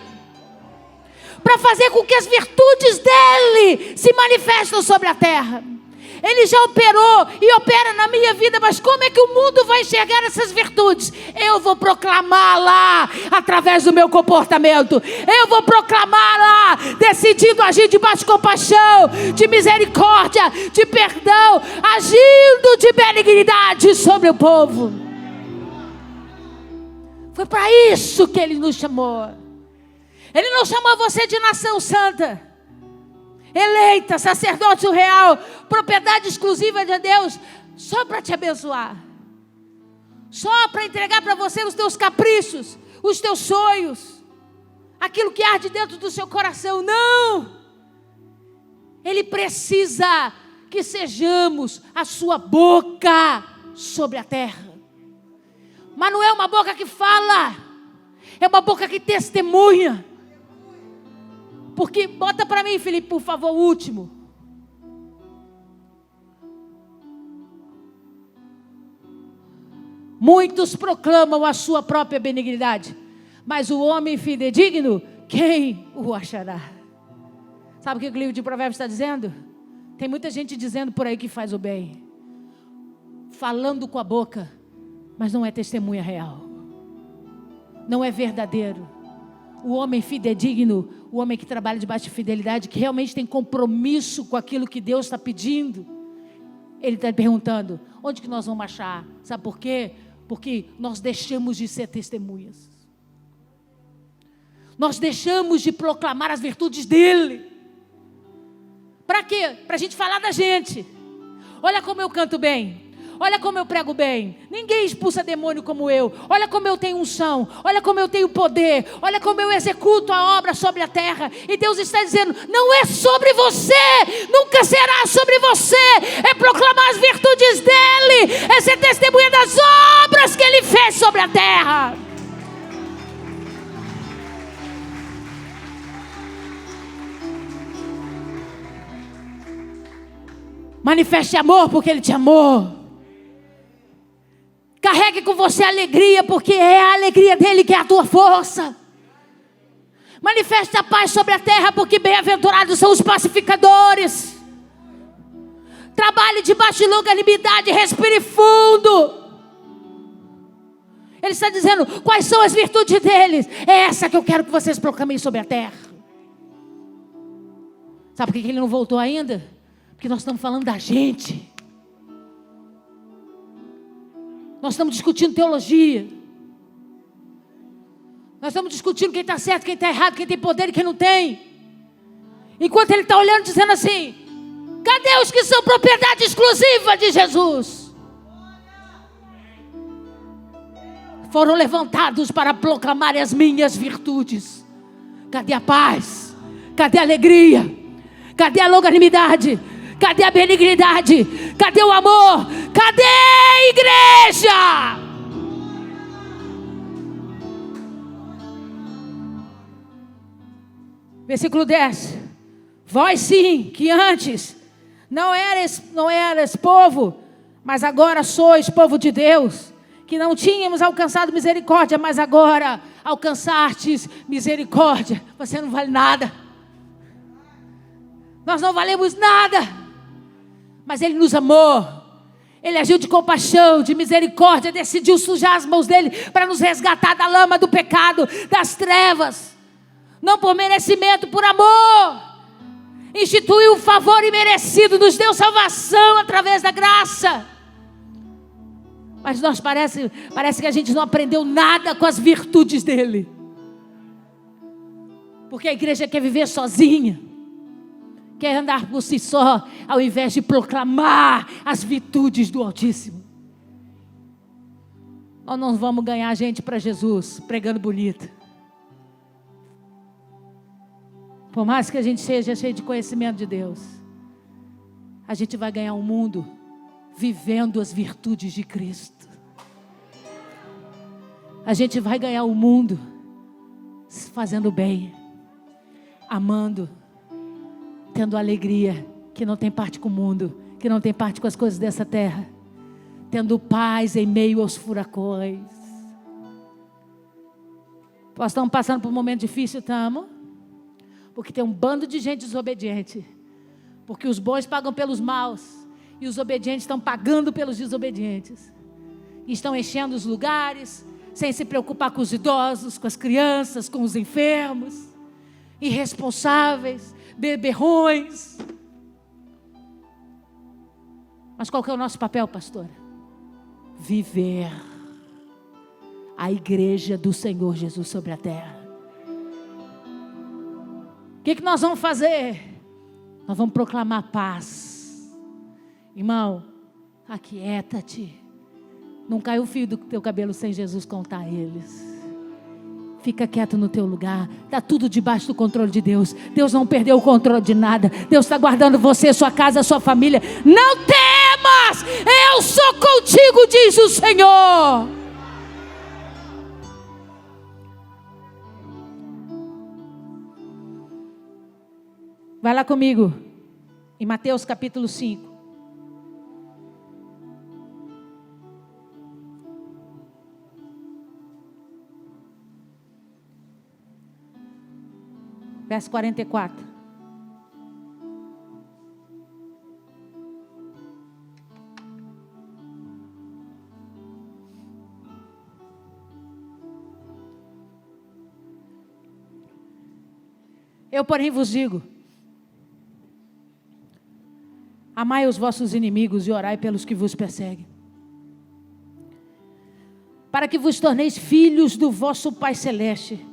para fazer com que as virtudes dele se manifestem sobre a terra. Ele já operou e opera na minha vida, mas como é que o mundo vai enxergar essas virtudes? Eu vou proclamar lá, através do meu comportamento. Eu vou proclamar lá, decidindo agir debaixo de compaixão, de misericórdia, de perdão, agindo de benignidade sobre o povo. Foi para isso que ele nos chamou. Ele não chamou você de nação santa, eleita, sacerdócio real, propriedade exclusiva de Deus, só para te abençoar, só para entregar para você os teus caprichos, os teus sonhos, aquilo que arde dentro do seu coração. Não! Ele precisa que sejamos a sua boca sobre a terra. Mas não é uma boca que fala, é uma boca que testemunha. Porque, bota para mim, Felipe, por favor, o último. Muitos proclamam a sua própria benignidade, mas o homem fidedigno, quem o achará? Sabe o que o livro de Provérbios está dizendo? Tem muita gente dizendo por aí que faz o bem, falando com a boca, mas não é testemunha real, não é verdadeiro. O homem fidedigno, o homem que trabalha debaixo de fidelidade, que realmente tem compromisso com aquilo que Deus está pedindo, ele está perguntando, onde que nós vamos achar? Sabe por quê? Porque nós deixamos de ser testemunhas. Nós deixamos de proclamar as virtudes dele. Para quê? Para a gente falar da gente. Olha como eu canto bem. Olha como eu prego bem. Ninguém expulsa demônio como eu. Olha como eu tenho unção. Olha como eu tenho poder. Olha como eu executo a obra sobre a terra. E Deus está dizendo, não é sobre você. Nunca será sobre você. É proclamar as virtudes dele. É ser testemunha das obras que ele fez sobre a terra. Manifeste amor porque ele te amou. Carregue com você alegria, porque é a alegria dele que é a tua força. Manifeste a paz sobre a terra, porque bem-aventurados são os pacificadores. Trabalhe debaixo de longanimidade, respire fundo. Ele está dizendo, quais são as virtudes deles? É essa que eu quero que vocês proclamem sobre a terra. Sabe por que ele não voltou ainda? Porque nós estamos falando da gente. Nós estamos discutindo teologia. Nós estamos discutindo quem está certo, quem está errado, quem tem poder e quem não tem. Enquanto ele está olhando dizendo assim, cadê os que são propriedade exclusiva de Jesus? Foram levantados para proclamar as minhas virtudes. Cadê a paz? Cadê a alegria? Cadê a longanimidade? Cadê a benignidade? Cadê o amor? Cadê a igreja? Versículo 10. Vós sim, que antes não eras povo, mas agora sois povo de Deus, que não tínhamos alcançado misericórdia, mas agora alcançastes misericórdia. Você não vale nada. Nós não valemos nada. Mas ele nos amou, ele agiu de compaixão, de misericórdia, decidiu sujar as mãos dele para nos resgatar da lama do pecado, das trevas, não por merecimento, por amor, instituiu um favor imerecido, nos deu salvação através da graça. Mas nós parece que a gente não aprendeu nada com as virtudes dele, porque a igreja quer viver sozinha, quer andar por si só, ao invés de proclamar as virtudes do Altíssimo. Nós não vamos ganhar gente para Jesus pregando bonito. Por mais que a gente seja cheio de conhecimento de Deus, a gente vai ganhar um mundo vivendo as virtudes de Cristo. A gente vai ganhar o mundo fazendo bem, amando, tendo alegria, que não tem parte com o mundo, que não tem parte com as coisas dessa terra, tendo paz em meio aos furacões. Nós estamos passando por um momento difícil, estamos, porque tem um bando de gente desobediente, porque os bons pagam pelos maus, e os obedientes estão pagando pelos desobedientes, e estão enchendo os lugares, sem se preocupar com os idosos, com as crianças, com os enfermos, irresponsáveis, beberrões. Mas qual que é o nosso papel, pastora? Viver a igreja do Senhor Jesus sobre a terra. O que nós vamos fazer? Nós vamos proclamar paz. Irmão, aquieta-te. Não cai o fio do teu cabelo sem Jesus contar eles. Fica quieto no teu lugar. Está tudo debaixo do controle de Deus. Deus não perdeu o controle de nada. Deus está guardando você, sua casa, sua família. Não temas! Eu sou contigo, diz o Senhor. Vai lá comigo. Em Mateus capítulo 5. Verso 44. Eu, porém, vos digo: amai os vossos inimigos e orai pelos que vos perseguem, para que vos torneis filhos do vosso Pai Celeste.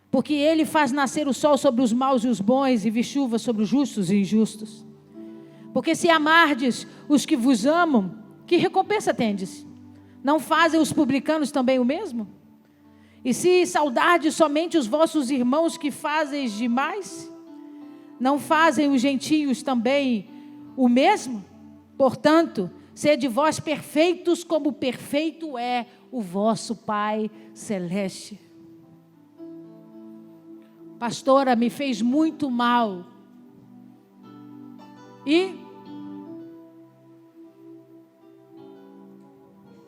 Porque Ele faz nascer o sol sobre os maus e os bons, e vir chuva sobre os justos e injustos. Porque se amardes os que vos amam, que recompensa tendes? Não fazem os publicanos também o mesmo? E se saudardes somente os vossos irmãos que fazem demais, não fazem os gentios também o mesmo? Portanto, sede vós perfeitos, como perfeito é o vosso Pai Celeste. Pastora, me fez muito mal. E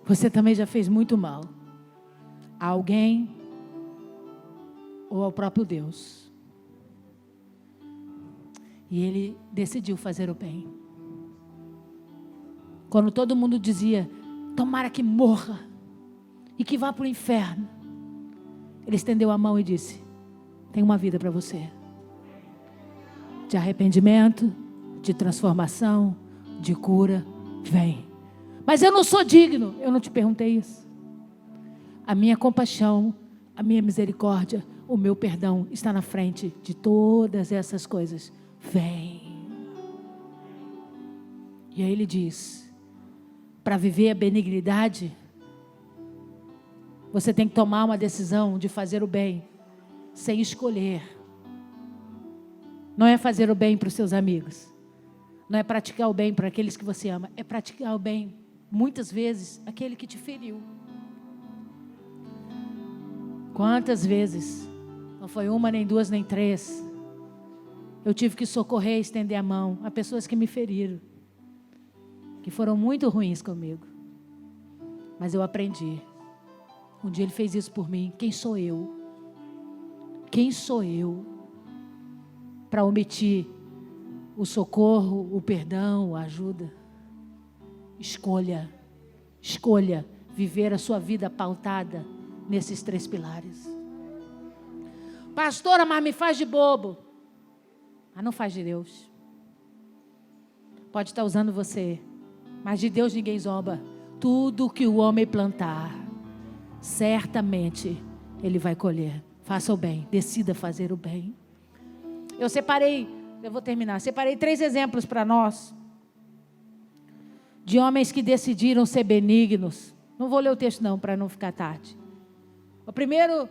você também já fez muito mal a alguém ou ao próprio Deus. E Ele decidiu fazer o bem. Quando todo mundo dizia: tomara que morra e que vá para o inferno, Ele estendeu a mão e disse: tem uma vida para você, de arrependimento, de transformação, de cura. Vem. Mas eu não sou digno. Eu não te perguntei isso. A minha compaixão, a minha misericórdia, o meu perdão está na frente de todas essas coisas. Vem. E aí Ele diz: para viver a benignidade, você tem que tomar uma decisão de fazer o bem sem escolher. Não é fazer o bem para os seus amigos, não é praticar o bem para aqueles que você ama, é praticar o bem, muitas vezes, aquele que te feriu. Quantas vezes, não foi uma, nem duas, nem três, eu tive que socorrer e estender a mão a pessoas que me feriram, que foram muito ruins comigo, mas eu aprendi. Um dia Ele fez isso por mim. Quem sou eu? Quem sou eu para omitir o socorro, o perdão, a ajuda? Escolha viver a sua vida pautada nesses 3 pilares. Pastora, mas me faz de bobo. Mas não faz de Deus. Pode estar usando você, mas de Deus ninguém zomba. Tudo que o homem plantar, certamente ele vai colher. Faça o bem, decida fazer o bem. Eu vou terminar. Separei 3 exemplos para nós, de homens que decidiram ser benignos. Não vou ler o texto não, para não ficar tarde. O primeiro,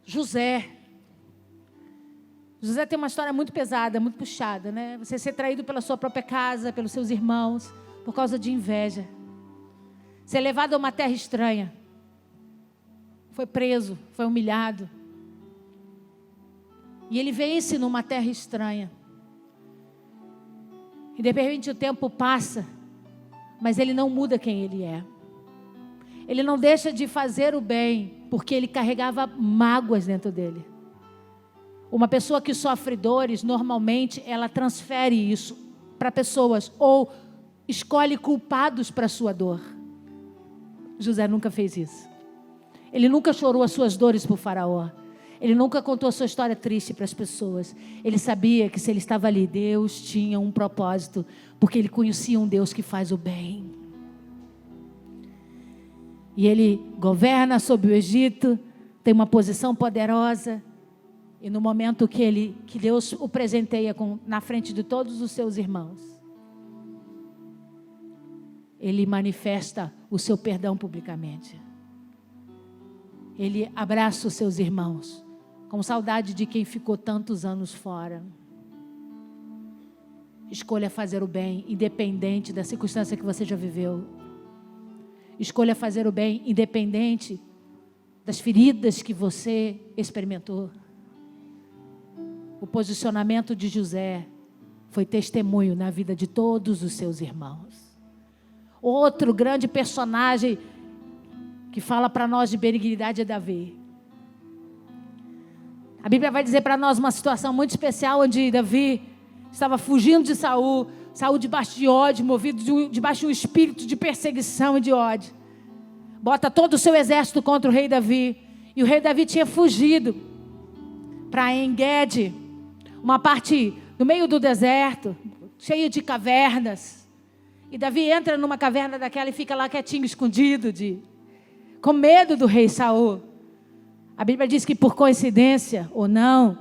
José. José tem uma história muito pesada, muito puxada, né? Você ser traído pela sua própria casa, pelos seus irmãos, por causa de inveja. Ser levado a uma terra estranha. foi preso, foi humilhado. E ele vence numa terra estranha. E de repente o tempo passa, mas ele não muda quem ele é. Ele não deixa de fazer o bem, porque ele carregava mágoas dentro dele. Uma pessoa que sofre dores, normalmente, ela transfere isso para pessoas, ou escolhe culpados para a sua dor. José nunca fez isso. Ele nunca chorou as suas dores para o faraó. Ele nunca contou a sua história triste para as pessoas. Ele sabia que se ele estava ali, Deus tinha um propósito, porque ele conhecia um Deus que faz o bem. E ele governa sobre o Egito, tem uma posição poderosa. E no momento que Deus o presenteia na frente de todos os seus irmãos, ele manifesta o seu perdão publicamente. Ele abraça os seus irmãos, com saudade de quem ficou tantos anos fora. Escolha fazer o bem, independente da circunstância que você já viveu. Escolha fazer o bem, independente das feridas que você experimentou. O posicionamento de José foi testemunho na vida de todos os seus irmãos. Outro grande personagem que fala para nós de benignidade é Davi. A Bíblia vai dizer para nós uma situação muito especial, onde Davi estava fugindo de Saul, Saul debaixo de ódio, movido debaixo de um espírito de perseguição e de ódio. Bota todo o seu exército contra o rei Davi. E o rei Davi tinha fugido para En-Gedi, uma parte no meio do deserto, cheio de cavernas. E Davi entra numa caverna daquela e fica lá quietinho, escondido, com medo do rei Saul. A Bíblia diz que por coincidência ou não,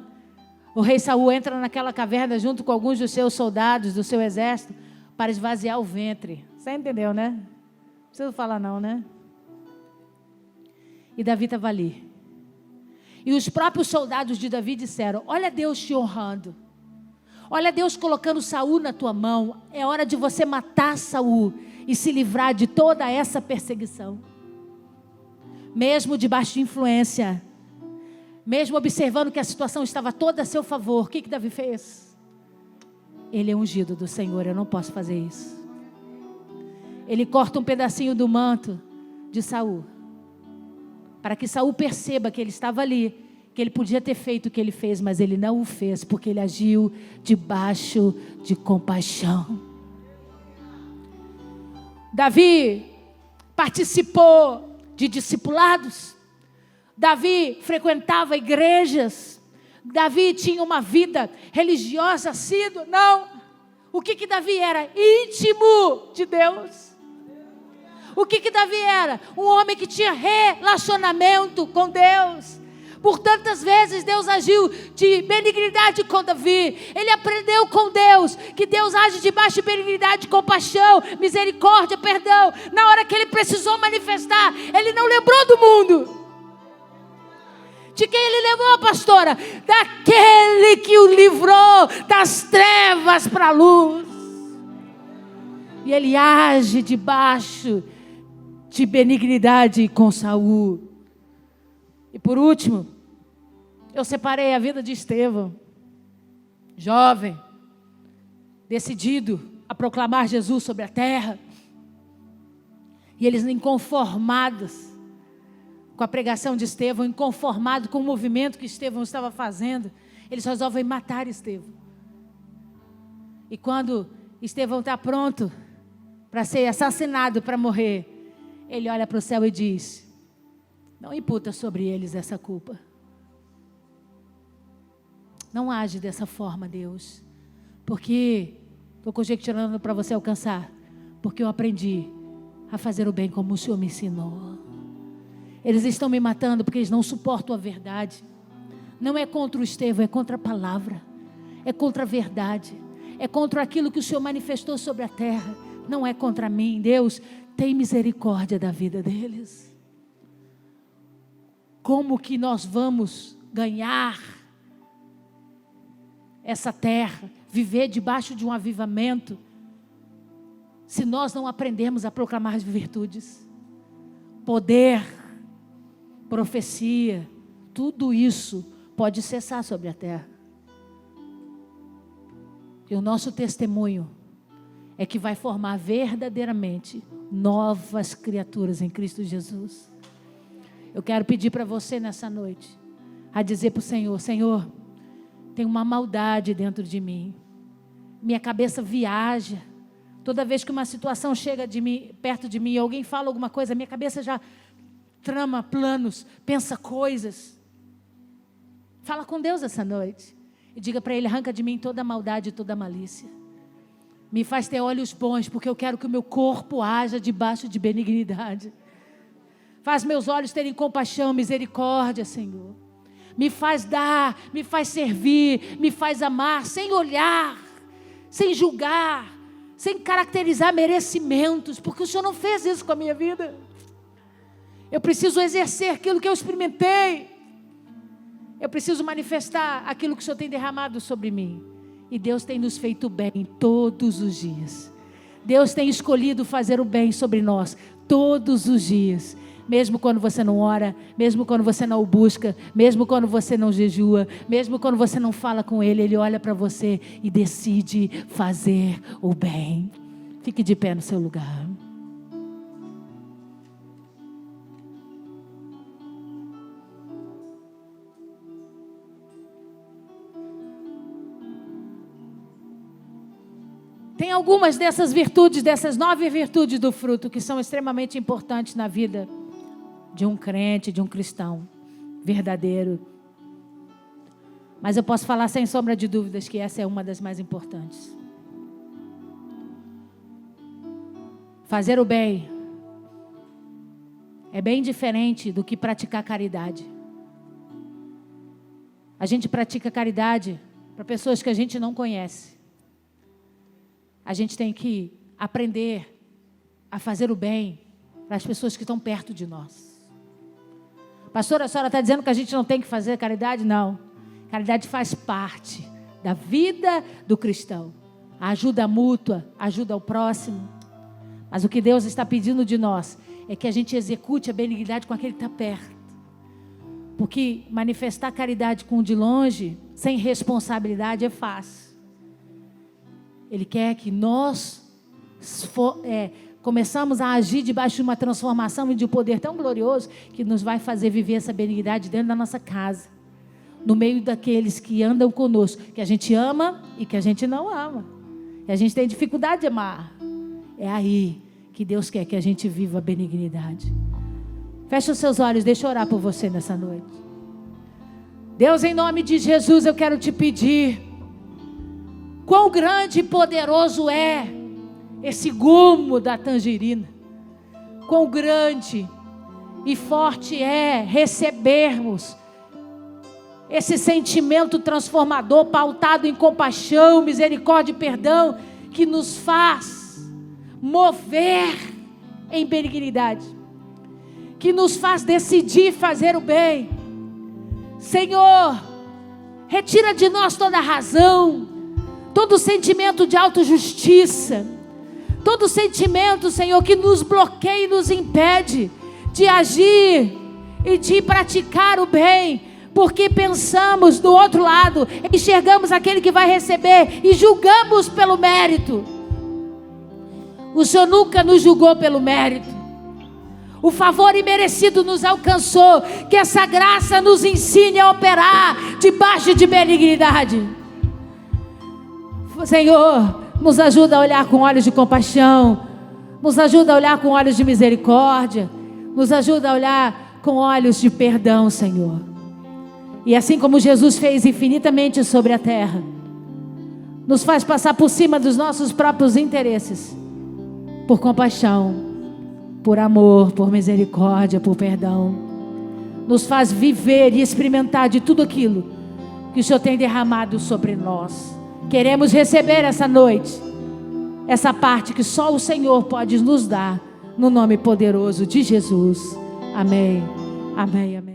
o rei Saul entra naquela caverna junto com alguns dos seus soldados, do seu exército, para esvaziar o ventre. Você entendeu, né? Não precisa falar não, né? E Davi estava ali. E os próprios soldados de Davi disseram: olha Deus te honrando. Olha Deus colocando Saul na tua mão. É hora de você matar Saul e se livrar de toda essa perseguição. Mesmo debaixo de influência, mesmo observando que a situação estava toda a seu favor, o que Davi fez? Ele é ungido do Senhor, eu não posso fazer isso. Ele corta um pedacinho do manto de Saul, para que Saul perceba que ele estava ali, que ele podia ter feito o que ele fez, mas ele não o fez, porque ele agiu debaixo de compaixão. Davi participou de discipulados. Davi frequentava igrejas. Davi tinha uma vida religiosa assídua. Não. O que Davi era? Íntimo de Deus. O que Davi era? Um homem que tinha relacionamento com Deus. Por tantas vezes Deus agiu de benignidade com Davi. Ele aprendeu com Deus que Deus age debaixo de benignidade, compaixão, misericórdia, perdão. Na hora que ele precisou manifestar, ele não lembrou do mundo. De quem ele lembrou, pastora? Daquele que o livrou das trevas para a luz. E ele age debaixo de benignidade com Saul. E por último, eu separei a vida de Estevão, jovem, decidido a proclamar Jesus sobre a terra. E eles inconformados com a pregação de Estevão, inconformados com o movimento que Estevão estava fazendo, eles resolvem matar Estevão. E quando Estevão está pronto para ser assassinado, para morrer, ele olha para o céu e diz: não imputa sobre eles essa culpa. Não age dessa forma, Deus. Porque, estou conjecturando para você alcançar, porque eu aprendi a fazer o bem como o Senhor me ensinou. Eles estão me matando porque eles não suportam a verdade. Não é contra o Estevão, é contra a palavra. É contra a verdade. É contra aquilo que o Senhor manifestou sobre a terra. Não é contra mim. Deus, tem misericórdia da vida deles. Como que nós vamos ganhar essa terra, viver debaixo de um avivamento, se nós não aprendermos a proclamar as virtudes? Poder, profecia, tudo isso pode cessar sobre a terra. E o nosso testemunho é que vai formar verdadeiramente novas criaturas em Cristo Jesus. Eu quero pedir para você nessa noite, a dizer para o Senhor: Senhor, tem uma maldade dentro de mim. Minha cabeça viaja. Toda vez que uma situação chega perto de mim, alguém fala alguma coisa, minha cabeça já trama planos, pensa coisas. Fala com Deus essa noite e diga para Ele: arranca de mim toda maldade e toda malícia. Me faz ter olhos bons, porque eu quero que o meu corpo haja debaixo de benignidade. Faz meus olhos terem compaixão, misericórdia, Senhor. Me faz dar, me faz servir, me faz amar, sem olhar, sem julgar, sem caracterizar merecimentos, porque o Senhor não fez isso com a minha vida. Eu preciso exercer aquilo que eu experimentei. Eu preciso manifestar aquilo que o Senhor tem derramado sobre mim. E Deus tem nos feito bem todos os dias. Deus tem escolhido fazer o bem sobre nós todos os dias. Mesmo quando você não ora, mesmo quando você não o busca, mesmo quando você não jejua, mesmo quando você não fala com Ele, Ele olha para você e decide fazer o bem. Fique de pé no seu lugar. Tem algumas dessas virtudes, dessas 9 virtudes do fruto, que são extremamente importantes na vida de um crente, de um cristão verdadeiro. Mas eu posso falar sem sombra de dúvidas que essa é uma das mais importantes. Fazer o bem é bem diferente do que praticar caridade. A gente pratica caridade para pessoas que a gente não conhece. A gente tem que aprender a fazer o bem para as pessoas que estão perto de nós. Pastora, a senhora está dizendo que a gente não tem que fazer caridade? Não. Caridade faz parte da vida do cristão. A ajuda mútua, a ajuda ao próximo. Mas o que Deus está pedindo de nós é que a gente execute a benignidade com aquele que está perto. Porque manifestar caridade com o de longe, sem responsabilidade, é fácil. Ele quer que nós começamos a agir debaixo de uma transformação e de um poder tão glorioso que nos vai fazer viver essa benignidade dentro da nossa casa, no meio daqueles que andam conosco, que a gente ama e que a gente não ama, e a gente tem dificuldade de amar. É aí que Deus quer que a gente viva a benignidade. Feche os seus olhos, deixa eu orar por você nessa noite. Deus, em nome de Jesus, eu quero te pedir: quão grande e poderoso é esse gumo da tangerina. Quão grande e forte é recebermos esse sentimento transformador, pautado em compaixão, misericórdia e perdão, que nos faz mover em benignidade, que nos faz decidir fazer o bem. Senhor, retira de nós toda a razão, todo sentimento de autojustiça, todo sentimento, Senhor, que nos bloqueia e nos impede de agir e de praticar o bem, porque pensamos do outro lado, enxergamos aquele que vai receber e julgamos pelo mérito. O Senhor nunca nos julgou pelo mérito. O favor imerecido nos alcançou. Que essa graça nos ensine a operar debaixo de benignidade. Senhor, nos ajuda a olhar com olhos de compaixão, nos ajuda a olhar com olhos de misericórdia, nos ajuda a olhar com olhos de perdão, Senhor. E assim como Jesus fez infinitamente sobre a terra, nos faz passar por cima dos nossos próprios interesses, por compaixão, por amor, por misericórdia, por perdão. Nos faz viver e experimentar de tudo aquilo que o Senhor tem derramado sobre nós. Queremos receber essa noite essa parte que só o Senhor pode nos dar, no nome poderoso de Jesus. Amém, amém, amém.